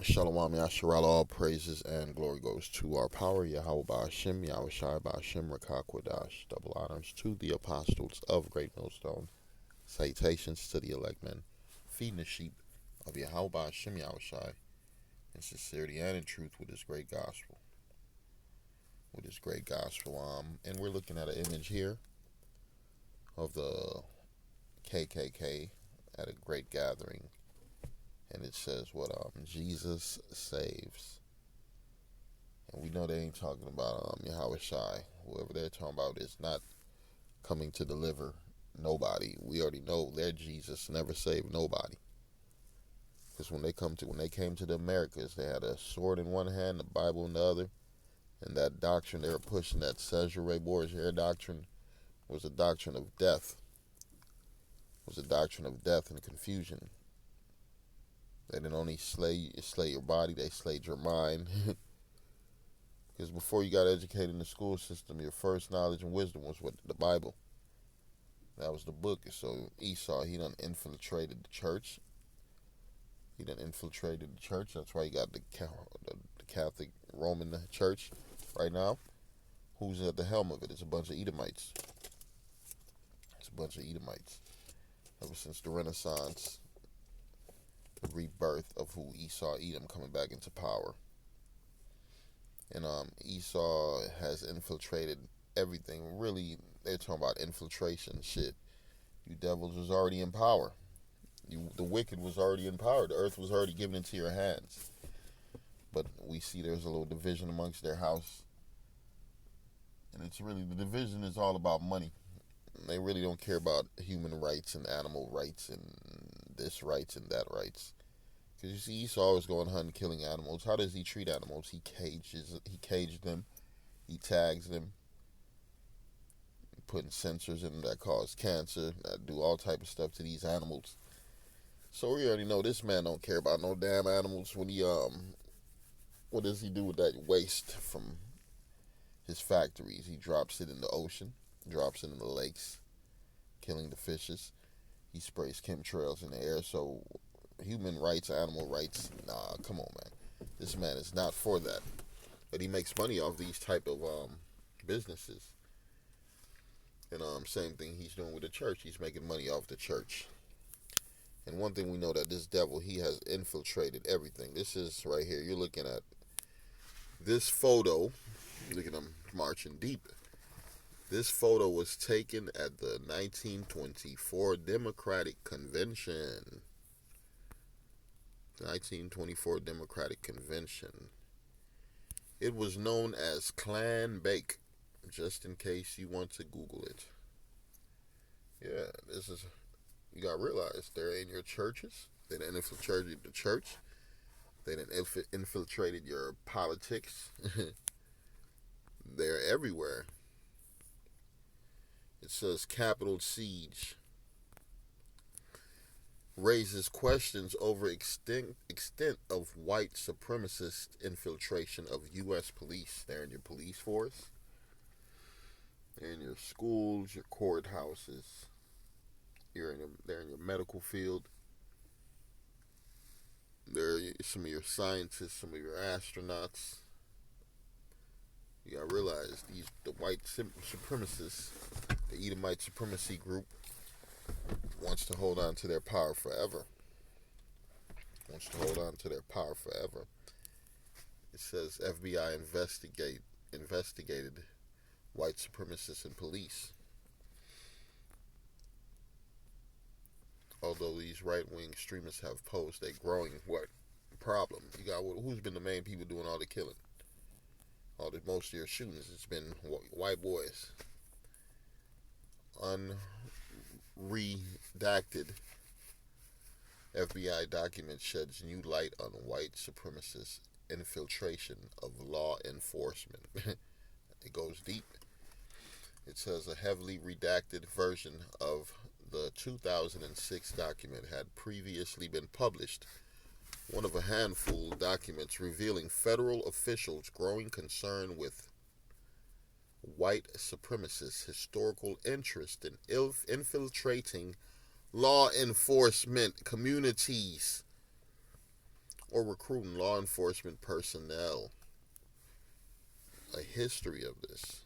Shalom Yasharal, all praises and glory goes to our power, Yahweh Ba'ashim, Yahweh Shai Ba'ashim, Rakakwadash. Double honors to the apostles of Great Millstone. Salutations to the elect men, feeding the sheep of Yahweh Ba'ashim, Yahweh Shai, in sincerity and in truth with his great gospel. And we're looking at an image here of the KKK at a great gathering. And it says what Jesus saves. And we know they ain't talking about Yahweh Shai. Whoever they're talking about is not coming to deliver nobody. We already know their Jesus never saved nobody. Because when they came to the Americas, they had a sword in one hand, the Bible in the other, and that doctrine they were pushing, that Cesare Borgia doctrine, was a doctrine of death. Was a doctrine of death and confusion. They didn't only slay your body, they slayed your mind. Because before you got educated in the school system, your first knowledge and wisdom was what the Bible. That was the book. So Esau, he done infiltrated the church. That's why you got the Catholic Roman Church right now. Who's at the helm of it? It's a bunch of Edomites. Ever since the Renaissance, the rebirth of who Esau, Edom, coming back into power. And Esau has infiltrated everything. Really, they're talking about infiltration shit. You devils was already in power. The wicked was already in power. The earth was already given into your hands. But we see there's a little division amongst their house. And it's really, the division is all about money. They really don't care about human rights and animal rights and this rights and that rights. Because you see, Esau is going hunting, killing animals. How does he treat animals? He cages them. He tags them. Putting sensors in them that cause cancer, that do all type of stuff to these animals. So we already know this man don't care about no damn animals. When he what does he do with that waste from his factories? He drops it in the ocean, drops it in the lakes, killing the fishes. He sprays chemtrails in the air. So human rights, animal rights, nah, come on, man. This man is not for that. But he makes money off these type of businesses. And same thing he's doing with the church. He's making money off the church. And one thing we know, that this devil, he has infiltrated everything. This is right here. You're looking at this photo. Look at him marching deep. This photo was taken at the 1924 Democratic Convention. 1924 Democratic Convention. It was known as Clan Bake, just in case you want to Google it. Yeah, this is, you gotta realize, they're in your churches. They done infiltrated the church. They done infiltrated your politics. They're everywhere. It says Capitol Siege raises questions over extent of white supremacist infiltration of U.S. police. They're in your police force. They're in your schools, your courthouses. They're in your medical field. They're some of your scientists, some of your astronauts. You gotta realize the white supremacists, the Edomite supremacy group, wants to hold on to their power forever. It says FBI investigated white supremacists and police. Although these right-wing extremists have posed a growing what problem? You got who's been the main people doing all the killing? Most of your shootings, it's been white boys. Unredacted FBI document sheds new light on white supremacist infiltration of law enforcement. It goes deep. It says a heavily redacted version of the 2006 document had previously been published, one of a handful of documents revealing federal officials' growing concern with white supremacists' historical interest in infiltrating law enforcement communities. or recruiting law enforcement personnel. A history of this.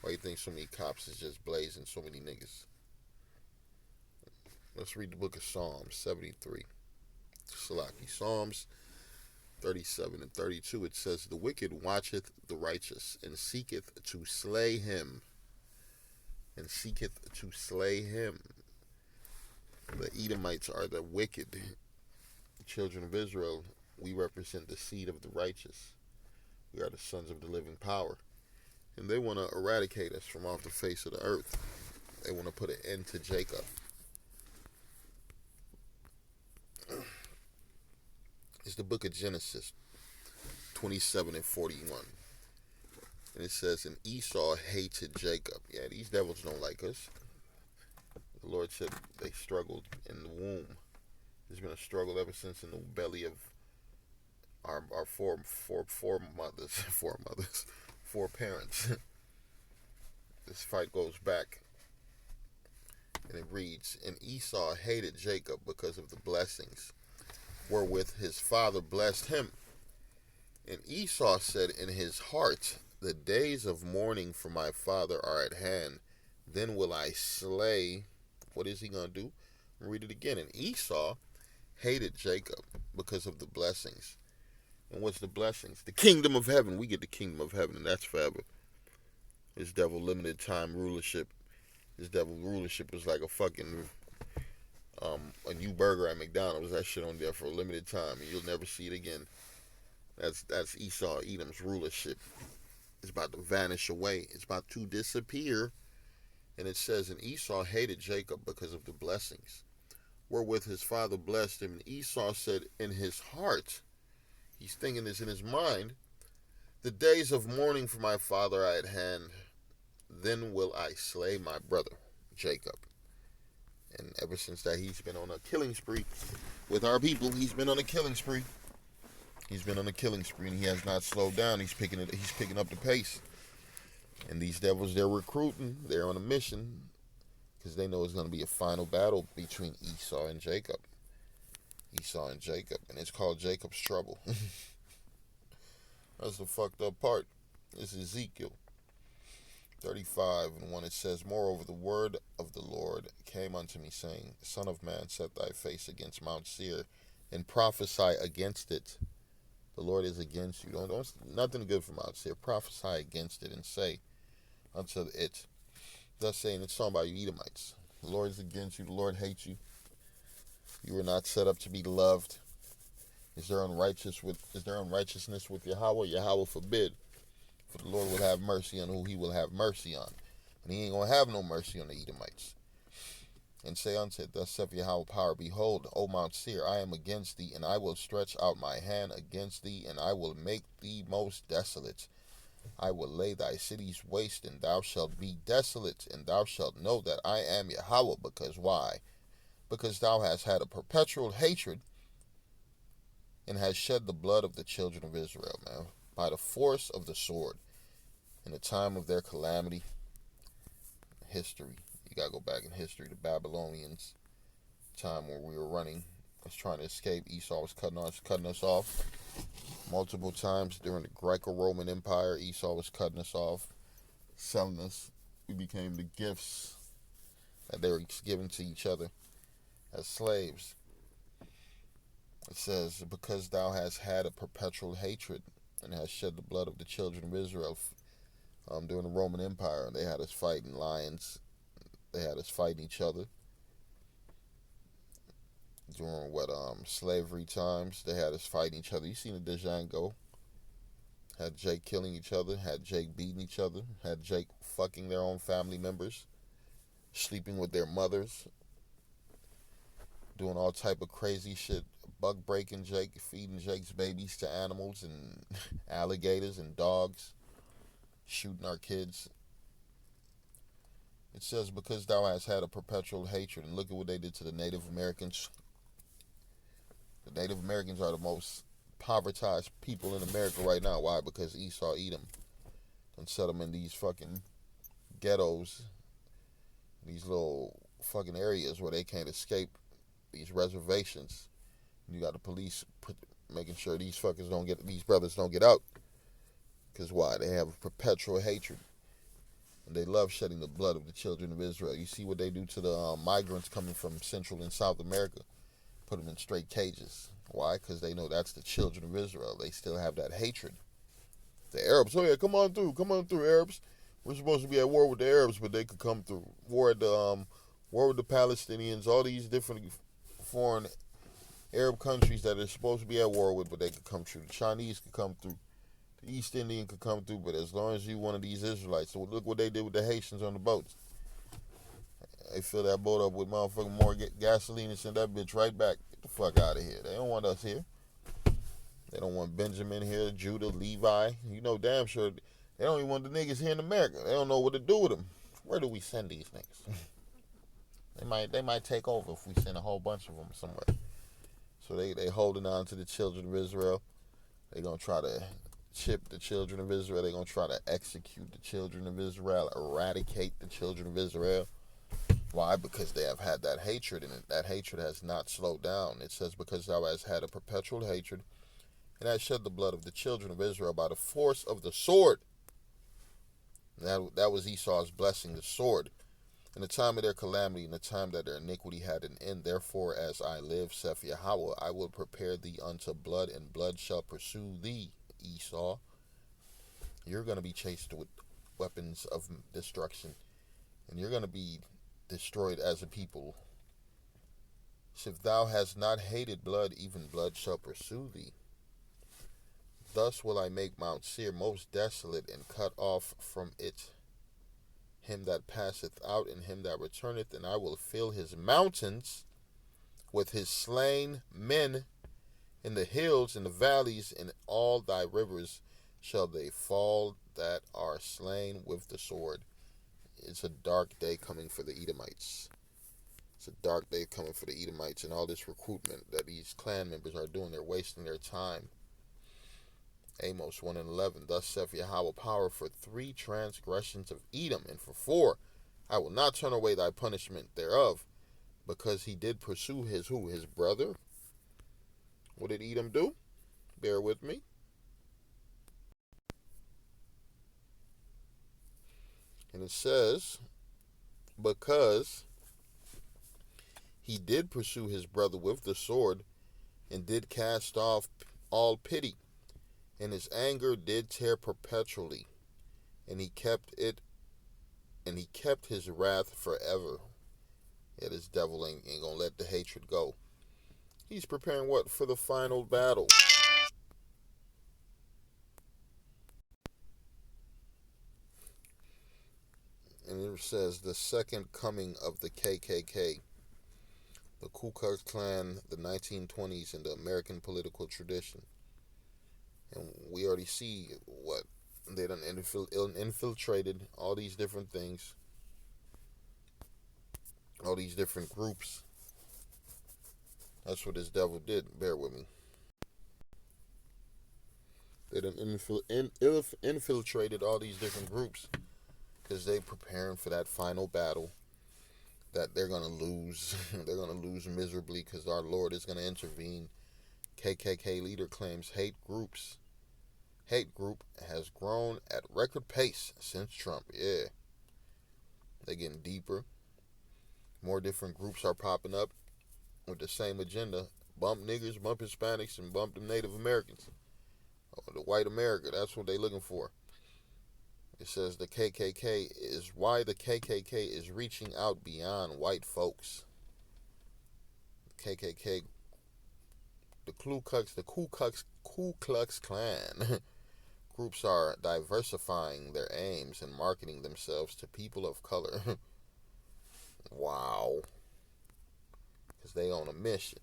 Why you think so many cops is just blazing so many niggas? Let's read the book of Psalms 73. Salaki. Psalms 37 and 32. It says, "The wicked watcheth the righteous, and seeketh to slay him." And seeketh to slay him. The Edomites are the wicked. The children of Israel, we represent the seed of the righteous. We are the sons of the living power. And they want to eradicate us from off the face of the earth. They want to put an end to Jacob. It's the book of Genesis 27 and 41. And it says, "And Esau hated Jacob." Yeah, these devils don't like us. The Lord said they struggled in the womb. There's been a struggle ever since in the belly of our four mothers, four parents. This fight goes back, and it reads, "And Esau hated Jacob because of the blessings wherewith his father blessed him. And Esau said in his heart, The days of mourning for my father are at hand. Then will I slay." What is he going to do? Read it again. "And Esau hated Jacob because of the blessings." And what's the blessings? The kingdom of heaven. We get the kingdom of heaven, and that's forever. This devil limited time rulership. This devil rulership is like a fucking a new burger at McDonald's. That shit on there for a limited time, and you'll never see it again. That's Esau, Edom's rulership. It's about to vanish away. It's about to disappear. And it says, "And Esau hated Jacob because of the blessings wherewith his father blessed him. And Esau said in his heart," he's thinking this in his mind, "The days of mourning for my father are at hand. Then will I slay my brother Jacob." And ever since that, he's been on a killing spree with our people. He's been on a killing spree. He's been on a killing spree, and he has not slowed down. He's picking up the pace. And these devils, they're recruiting. They're on a mission because they know it's going to be a final battle between Esau and Jacob. Esau and Jacob, and it's called Jacob's trouble. That's the fucked up part. This is Ezekiel 35 and 1. It says, "Moreover, the word of the Lord came unto me, saying, Son of man, set thy face against Mount Seir, and prophesy against it." The Lord is against you. Don't nothing good for Mount Seir. Prophesy against it and say unto it, thus saying, it's talking about you Edomites. The Lord is against you. The Lord hates you. You were not set up to be loved. Is there unrighteousness with Yahweh? Yahweh forbid. For the Lord will have mercy on who he will have mercy on. And he ain't going to have no mercy on the Edomites. "And say unto it, Thus saith Yahweh power, Behold, O Mount Seir, I am against thee, and I will stretch out my hand against thee, and I will make thee most desolate. I will lay thy cities waste, and thou shalt be desolate, and thou shalt know that I am Yahweh." Because why? Because thou hast had a perpetual hatred, and hast shed the blood of the children of Israel, man, by the force of the sword, in the time of their calamity. History. You gotta go back in history. The Babylonians, time when we were running, was trying to escape. Esau was cutting us off multiple times during the Greco-Roman Empire. Esau was cutting us off, selling us. We became the gifts that they were giving to each other as slaves. It says, "Because thou hast had a perpetual hatred, and hast shed the blood of the children of Israel." During the Roman Empire, they had us fighting lions. They had us fighting each other. During slavery times, they had us fighting each other. You seen the Django? Had Jake killing each other, had Jake beating each other, had Jake fucking their own family members, sleeping with their mothers, doing all type of crazy shit, bug breaking Jake, feeding Jake's babies to animals and alligators and dogs, shooting our kids. It says, "Because thou hast had a perpetual hatred," and look at what they did to the Native Americans. The Native Americans are the most povertized people in America right now. Why? Because Esau, Edom, and set them in these fucking ghettos, these little fucking areas where they can't escape, these reservations. You got the police making sure these brothers don't get out. Because why? They have a perpetual hatred. And they love shedding the blood of the children of Israel. You see what they do to the migrants coming from Central and South America. Put them in straight cages. Why? Because they know that's the children of Israel. They still have that hatred. The Arabs, oh yeah, come on through, Arabs. We're supposed to be at war with the Arabs, but they could come through. War with the Palestinians, all these different foreign Arab countries that are supposed to be at war with, but they could come through. The Chinese could come through. The East Indian could come through, but as long as you one of these Israelites, so look what they did with the Haitians on the boats. They fill that boat up with motherfucking more gasoline and send that bitch right back. Get the fuck out of here. They don't want us here. They don't want Benjamin here, Judah, Levi. You know damn sure they don't even want the niggas here in America. They don't know what to do with them. Where do we send these niggas? They might take over if we send a whole bunch of them somewhere. So they holding on to the children of Israel. They gonna try to chip the children of Israel. They gonna try to execute the children of Israel, eradicate the children of Israel. Why? Because they have had that hatred, and that hatred has not slowed down. It says, because thou hast had a perpetual hatred, and hast shed the blood of the children of Israel by the force of the sword. That was Esau's blessing, the sword. In the time of their calamity, in the time that their iniquity had an end, therefore, as I live, saith Yahweh, I will prepare thee unto blood, and blood shall pursue thee, Esau. You're going to be chased with weapons of destruction, and you're going to be destroyed as a people. If thou hast not hated blood, even blood shall pursue thee. Thus will I make Mount Seir most desolate, and cut off from it him that passeth out, and him that returneth, and I will fill his mountains with his slain men. In the hills, in the valleys, in all thy rivers shall they fall that are slain with the sword. It's a dark day coming for the Edomites. It's a dark day coming for the Edomites, and all this recruitment that these clan members are doing, they're wasting their time. Amos 1:11, thus saith Yahweh, power for 3 transgressions of Edom, and for 4, I will not turn away thy punishment thereof, because he did pursue his brother. What did Edom do? Bear with me. And it says, because he did pursue his brother with the sword, and did cast off all pity, and his anger did tear perpetually, and he kept his wrath forever. Yeah, this devil ain't gonna let the hatred go. He's preparing what? For the final battle. And it says the second coming of the KKK, the Ku Klux Klan, the 1920s, in the American political tradition. And we already see what they done infiltrated all these different things, all these different groups. That's what this devil did. Bear with me. They done infiltrated all these different groups because they preparing for that final battle that they're going to lose. They're going to lose miserably because our Lord is going to intervene. KKK leader claims hate group has grown at record pace since Trump. Yeah. They're getting deeper. More different groups are popping up with the same agenda. Bump niggers, bump Hispanics, and bump the Native Americans. Or the white America. That's what they're looking for. It says the KKK is why the KKK is reaching out beyond white folks. KKK, the Ku Klux Klan groups are diversifying their aims and marketing themselves to people of color. Wow. Because they on a mission.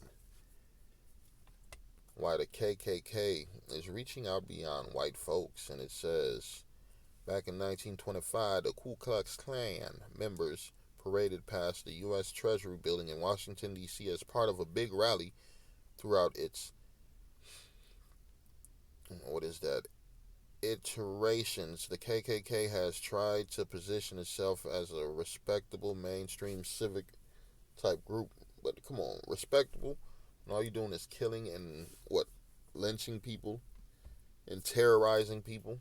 Why the KKK is reaching out beyond white folks. And it says, back in 1925, the Ku Klux Klan members paraded past the U.S. Treasury building in Washington, D.C. as part of a big rally throughout its, iterations. The KKK has tried to position itself as a respectable, mainstream civic type group. But come on, respectable? And all you're doing is killing and what? Lynching people and terrorizing people.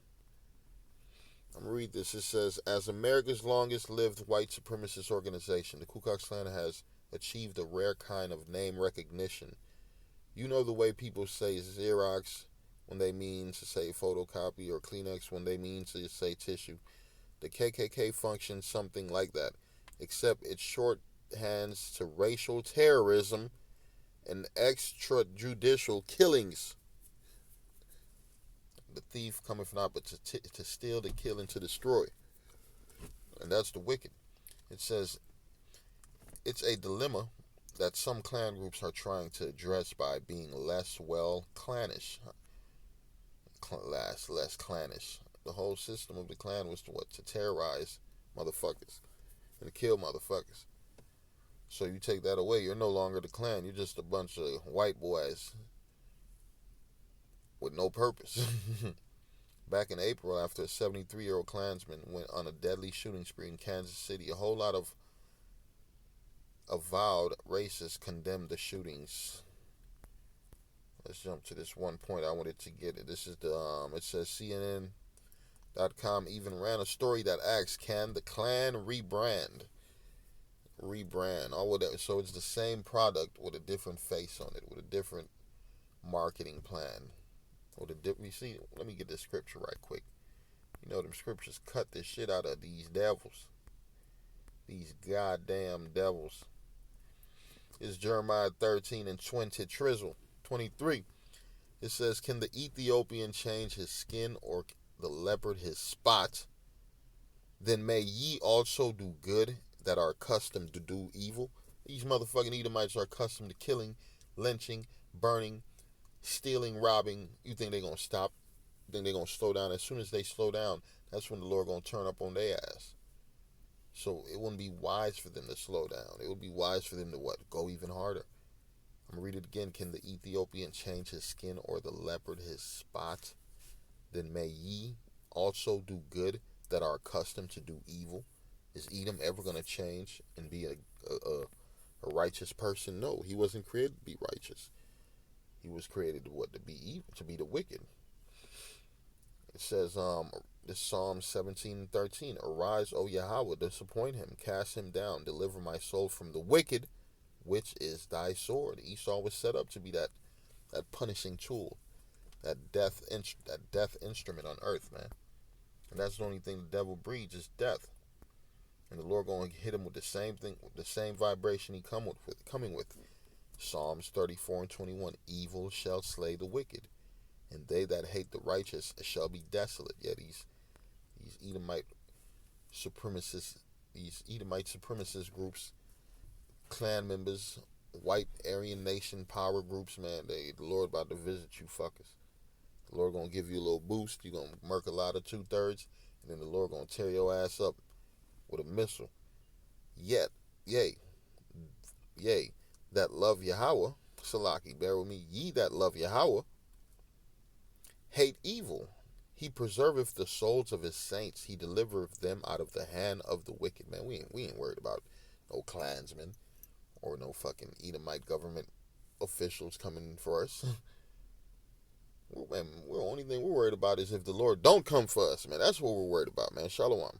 I'm going to read this. It says, as America's longest lived white supremacist organization, the Ku Klux Klan has achieved a rare kind of name recognition. You know the way people say Xerox when they mean to say photocopy, or Kleenex when they mean to say tissue. The KKK functions something like that, except it shorthands to racial terrorism and extrajudicial killings. The thief cometh not but to steal, to kill, and to destroy. And that's the wicked. It says, it's a dilemma that some clan groups are trying to address by being less clannish. Less clannish. The whole system of the clan was to what? To terrorize motherfuckers and to kill motherfuckers. So you take that away, you're no longer the clan. You're just a bunch of white boys with no purpose. Back in April, after a 73-year-old Klansman went on a deadly shooting spree in Kansas City, a whole lot of avowed racists condemned the shootings. Let's jump to this one point I wanted to get it. This is it says CNN.com even ran a story that asks, can the Klan rebrand? So it's the same product with a different face on it, with a different marketing plan. You see, let me get this scripture right quick. You know, them scriptures cut the shit out of these devils. These goddamn devils. It's Jeremiah 13 and 20 trizzle. 23. It says, can the Ethiopian change his skin, or the leopard his spots? Then may ye also do good that are accustomed to do evil. These motherfucking Edomites are accustomed to killing, lynching, burning, stealing, robbing. You think they're going to stop? You think they're going to slow down? As soon as they slow down, that's when the Lord going to turn up on their ass. So it wouldn't be wise for them to slow down. It would be wise for them to what? Go even harder. I'm going to read it again. Can the Ethiopian change his skin, or the leopard his spot? Then may ye also do good that are accustomed to do evil. Is Edom ever going to change and be a righteous person? No, he wasn't created to be righteous. He was created to what? To be evil, to be the wicked. It says, this Psalm 17:13, arise, O Yahweh, disappoint him, cast him down, deliver my soul from the wicked, which is thy sword. Esau was set up to be that punishing tool, that death instrument on earth, man. And that's the only thing the devil breeds is death. And the Lord going to hit him with the same thing, with the same vibration he coming with. Psalms 34 and 21, evil shall slay the wicked, and they that hate the righteous shall be desolate. Yeah, these Edomite supremacists groups, clan members, white Aryan nation power groups, man, the Lord about to visit you fuckers. The Lord gonna give you a little boost. You're gonna murk a lot of 2/3, and then the Lord gonna tear your ass up with a missile. Yet, yea, that love Yahweh, Salaki, bear with me, ye that love Yahweh, hate evil. He preserveth the souls of his saints. He delivereth them out of the hand of the wicked. Man, we ain't worried about no Klansmen or no fucking Edomite government officials coming for us. Man, the only thing we're worried about is if the Lord don't come for us, man. That's what we're worried about, man. Shalom.